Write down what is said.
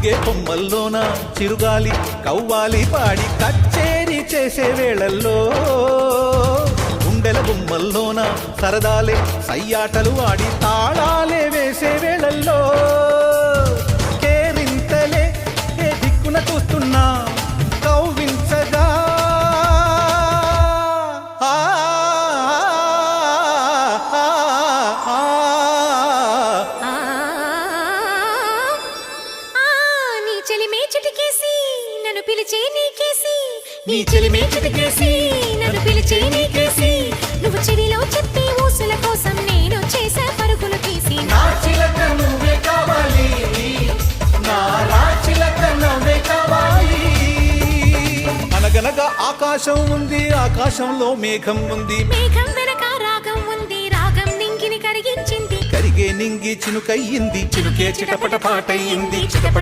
చిరుగే కొమ్మల్లోన చిరుగాలి కవ్వాలి పాడి కచ్చేరి చేసే వేళల్లో గుండెల గుమ్మల్లోన సరదాలే సయ్యాటలు ఆడి తాళాలే వేసే వేళల్లో కేరింతలే ఏ దిక్కున చూస్తున్నా కవ్వించగా నీ చెలిమే చిటికేసి నన్ను పిలిచే నీకేసి నువ్వు చెవిలో చెప్పే ఊసుల కోసం నేను చేసే పరుగులు తీసి నా చిలక నువ్వే కావాలి నా రాచిలక నువ్వే కావాలి అనగనగా ఆకాశం ఉంది ఆకాశంలో మేఘం ఉంది మేఘం వెనక రాగం ఉంది రాగం నింగిని కరిగించింది కరిగే నింగి చినుకయ్యింది చినుకే చిటపట పాటయ్యింది చిటపట